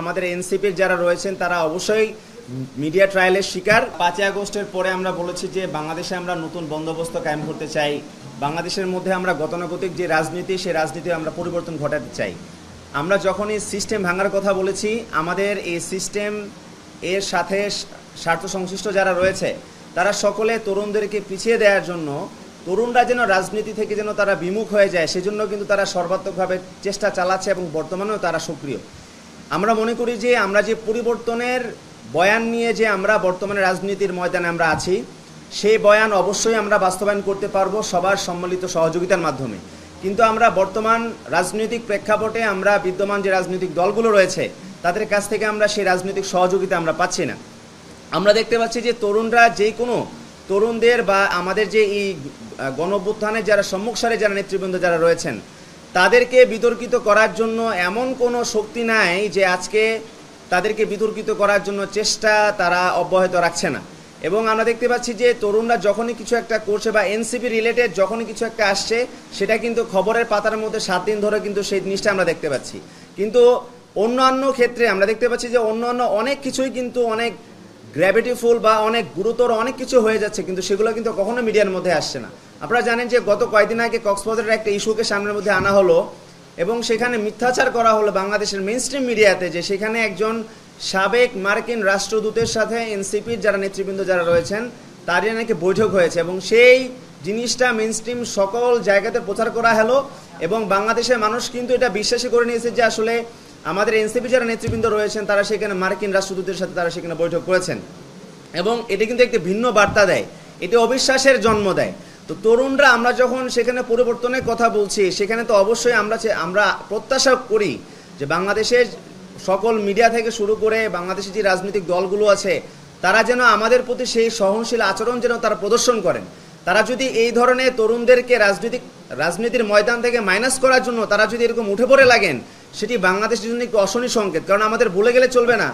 আমাদের এনসিপির যারা রয়েছেন তারা অবশ্যই মিডিয়া ট্রায়ালের শিকার। 5ই আগস্টের পরে আমরা বলেছি যে বাংলাদেশে আমরা নতুন বন্দোবস্ত কায়েম করতে চাই। বাংলাদেশের মধ্যে আমরা গতানুগতিক যে রাজনীতি, সেই রাজনীতি আমরা পরিবর্তন ঘটাতে চাই। আমরা যখন এই সিস্টেম ভাঙার কথা বলেছি, আমাদের এই সিস্টেম এর সাথে স্বার্থ সংশ্লিষ্ট যারা রয়েছে তারা সকলে তরুণদেরকে পিছিয়ে দেওয়ার জন্য, তরুণরা যেন রাজনীতি থেকে যেন তারা বিমুখ হয়ে যায়, সেজন্য কিন্তু তারা সর্বাত্মকভাবে চেষ্টা চালাচ্ছে এবং বর্তমানেও তারা সক্রিয়। আমরা মনে করি যে আমরা যে পরিবর্তনের বয়ান নিয়ে যে আমরা বর্তমানে রাজনীতির ময়দানে আমরা আছি, সেই বয়ান অবশ্যই আমরা বাস্তবায়ন করতে পারবো সবার সম্মিলিত সহযোগিতার মাধ্যমে। কিন্তু আমরা বর্তমান রাজনৈতিক প্রেক্ষাপটে আমরা বিদ্যমান যে রাজনৈতিক দলগুলো রয়েছে তাদের কাছ থেকে আমরা সেই রাজনৈতিক সহযোগিতা আমরা পাচ্ছি না। আমরা দেখতে পাচ্ছি যে তরুণরা যে কোনো তরুণদের বা আমাদের যে এই গণঅভ্যুত্থানের যারা সম্মুখ সারে যারা নেতৃবৃন্দ যারা রয়েছেন তাদেরকে বিতর্কিত করার জন্য এমন কোনো শক্তি নাই যে আজকে তাদেরকে বিতর্কিত করার জন্য চেষ্টা তারা অব্যাহত রাখছে না। এবং আমরা দেখতে পাচ্ছি যে তরুণরা যখনই কিছু একটা করছে বা এনসিপি রিলেটেড যখনই কিছু একটা আসছে, সেটা কিন্তু খবরের পাতার মধ্যে 7 দিন ধরে কিন্তু সেই জিনিসটা আমরা দেখতে পাচ্ছি। কিন্তু অন্যান্য ক্ষেত্রে আমরা দেখতে পাচ্ছি যে অন্যান্য অনেক কিছুই কিন্তু অনেক গ্র্যাভিটিফুল বা অনেক গুরুতর অনেক কিছু হয়ে যাচ্ছে, কিন্তু সেগুলো কিন্তু কখনো মিডিয়ার মধ্যে আসছে না। আপনারা জানেন যে গত কয়েকদিন আগে কক্সবাজারের একটা ইস্যুকে সামনের মধ্যে আনা হলো এবং সেখানে মিথ্যাচার করা হলো বাংলাদেশের মেইনস্ট্রিম মিডিয়াতে, যে সেখানে একজন সাবেক মার্কিন রাষ্ট্রদূতের সাথে এনসিপির যারা নেতৃবৃন্দ যারা রয়েছেন তারই নাকি বৈঠক হয়েছে এবং সেই জিনিসটা মেইনস্ট্রিম সকল জায়গাতে প্রচার করা হলো এবং বাংলাদেশের মানুষ কিন্তু এটা বিশ্বাসই করে নিয়েছে যে আসলে আমাদের এনসিপি যারা নেতৃবৃন্দ রয়েছেন তারা সেখানে মার্কিন রাষ্ট্রদূতের সাথে তারা সেখানে বৈঠক করেছেন এবং এটি কিন্তু একটি ভিন্ন বার্তা দেয়, এটি অবিশ্বাসের জন্ম দেয়। তো তরুণরা আমরা যখন সেখানে পরিবর্তনের কথা বলছি, সেখানে তো অবশ্যই আমরা প্রত্যাশা করি যে বাংলাদেশের সকল মিডিয়া থেকে শুরু করে বাংলাদেশের যে রাজনৈতিক দলগুলো আছে তারা যেন আমাদের প্রতি সেই সহনশীল আচরণ যেন তারা প্রদর্শন করেন। তারা যদি এই ধরনের তরুণদেরকে রাজনীতির ময়দান থেকে মাইনাস করার জন্য তারা যদি এরকম উঠে পড়ে লাগেন, সেটি বাংলাদেশের জন্য একটু অশনি সংকেত। কারণ আমাদের ভুলে গেলে চলবে না,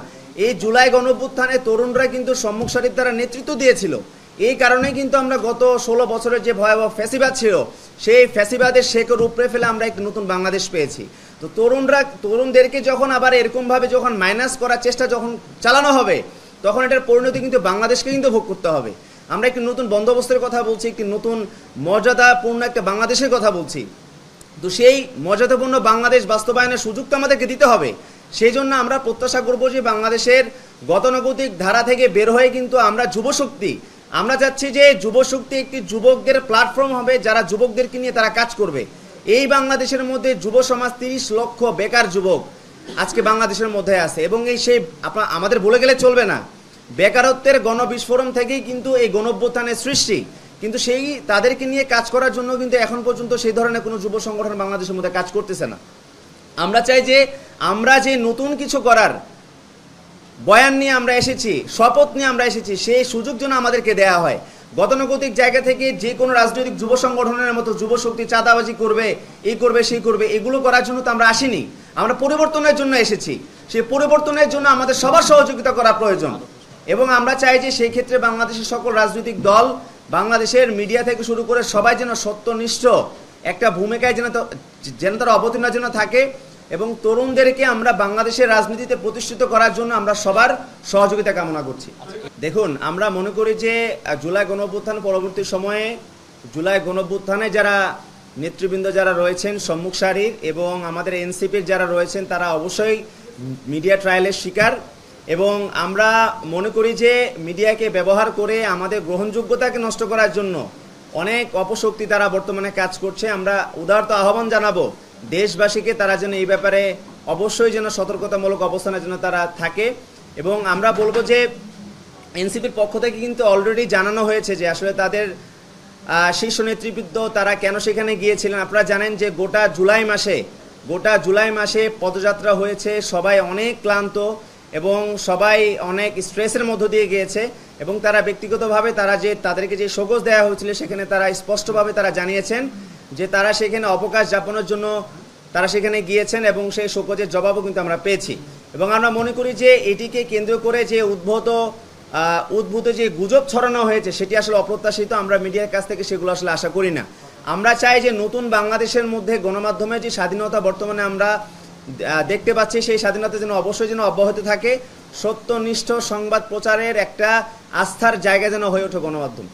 এই জুলাই গণঅভ্যুত্থানে তরুণরা কিন্তু সম্মুখ সারির দ্বারা নেতৃত্ব দিয়েছিল। এই কারণেই কিন্তু আমরা গত 16 বছরের যে ভয়াবহ ফ্যাসিবাদ ছিল, সেই ফ্যাসিবাদের শেকড় উপড়ে ফেলে আমরা একটি নতুন বাংলাদেশ পেয়েছি। তো তরুণদেরকে যখন আবার এরকমভাবে যখন মাইনাস করার চেষ্টা যখন চালানো হবে, তখন এটার পরিণতি কিন্তু বাংলাদেশকে কিন্তু ভোগ করতে হবে। আমরা একটি নতুন বন্দোবস্তের কথা বলছি, একটি নতুন মর্যাদাপূর্ণ একটা বাংলাদেশের কথা বলছি। তো সেই মর্যাদাপূর্ণ বাংলাদেশ বাস্তবায়নের সুযোগ তো আমাদেরকে দিতে হবে। সেই জন্য আমরা প্রত্যাশা করব যে বাংলাদেশের গতানুগতিক ধারা থেকে বের হয়ে কিন্তু আমরা যুবশক্তি, আমরা চাচ্ছি যে যুবশক্তি একটি যুবকদের প্ল্যাটফর্ম হবে, যারা যুবকদেরকে নিয়ে তারা কাজ করবে। এই বাংলাদেশের মধ্যে যুব সমাজ 30 লক্ষ বেকার যুবক আজকে বাংলাদেশের মধ্যে আছে এবং আমাদের বলে গেলে চলবে না, বেকারত্বের গণবিস্ফোরণ থেকেই কিন্তু এই গণঅভ্যুত্থানের সৃষ্টি। কিন্তু সেই তাদেরকে নিয়ে কাজ করার জন্য কিন্তু এখন পর্যন্ত সেই ধরনের কোনো যুব সংগঠন বাংলাদেশের মধ্যে কাজ করতেছে না। আমরা চাই যে আমরা যে নতুন কিছু করার বয়ান নিয়ে আমরা এসেছি, শপথ নিয়ে আমরা এসেছি, সেই সুযোগ যেন আমাদেরকে দেয়া হয়। গতানুগতিক জায়গা থেকে যে কোনো রাজনৈতিক যুব সংগঠনের মতো যুবশক্তি চাঁদাবাজি করবে, এই করবে সেই করবে, এগুলো করার জন্য তো আমরা আসিনি। আমরা পরিবর্তনের জন্য এসেছি। সেই পরিবর্তনের জন্য আমাদের সবার সহযোগিতা করা প্রয়োজন এবং আমরা চাই যে সেই ক্ষেত্রে বাংলাদেশের সকল রাজনৈতিক দল, বাংলাদেশের মিডিয়া থেকে শুরু করে সবাই যেন সত্যনিষ্ঠ একটা ভূমিকায় যেন তারা অবতীর্ণ যেন থাকে এবং তরুণদেরকে আমরা বাংলাদেশের রাজনীতিতে প্রতিষ্ঠিত করার জন্য আমরা সবার সহযোগিতা কামনা করছি। দেখুন, আমরা মনে করি যে জুলাই গণঅভ্যুত্থান পরবর্তী সময়ে জুলাই গণঅভ্যুত্থানে যারা নেতৃবৃন্দ যারা রয়েছেন সম্মুখ সারির এবং আমাদের এনসিপির যারা রয়েছেন তারা অবশ্যই মিডিয়া ট্রায়ালের শিকার এবং আমরা মনে করি যে মিডিয়াকে ব্যবহার করে আমাদের গ্রহণযোগ্যতাকে নষ্ট করার জন্য অনেক অপশক্তি তারা বর্তমানে কাজ করছে। আমরা উদারত আহ্বান জানাবো দেশবাসীকে, তারা যেন এই ব্যাপারে অবশ্যই যেন সতর্কতামূলক অবস্থানে যেন তারা থাকে এবং আমরা বলবো যে এনসিপির পক্ষ থেকে কিন্তু অলরেডি জানানো হয়েছে যে আসলে তাদের শীর্ষ নেতৃবৃন্দ তারা কেন সেখানে গিয়েছিলেন। আপনারা জানেন যে গোটা জুলাই মাসে পদযাত্রা হয়েছে, সবাই অনেক ক্লান্ত এবং সবাই অনেক স্ট্রেসের মধ্য দিয়ে গিয়েছে এবং তারা ব্যক্তিগতভাবে তাদেরকে যে শোকজ দেওয়া হয়েছিল সেখানে তারা স্পষ্টভাবে তারা জানিয়েছেন যে তারা সেখানে অবকাশ যাপনের জন্য তারা সেখানে গিয়েছেন এবং সেই শোকজের জবাবও কিন্তু আমরা পেয়েছি। এবং আমরা মনে করি যে এটিকে কেন্দ্র করে যে উদ্ভূত যে গুজব ছড়ানো হয়েছে সেটি আসলে অপ্রত্যাশিত। আমরা মিডিয়ার কাছ থেকে সেগুলো আসলে আশা করি না। আমরা চাই যে নতুন বাংলাদেশের মধ্যে গণমাধ্যমের যে স্বাধীনতা বর্তমানে আমরা দেখতে পাচ্ছি সেই স্বাধীনতা যেন অবশ্যই যেন অব্যাহত থাকে, সত্যনিষ্ঠ সংবাদ প্রচারের একটা আস্থার জায়গা যেন হয়ে ওঠে গণমাধ্যম।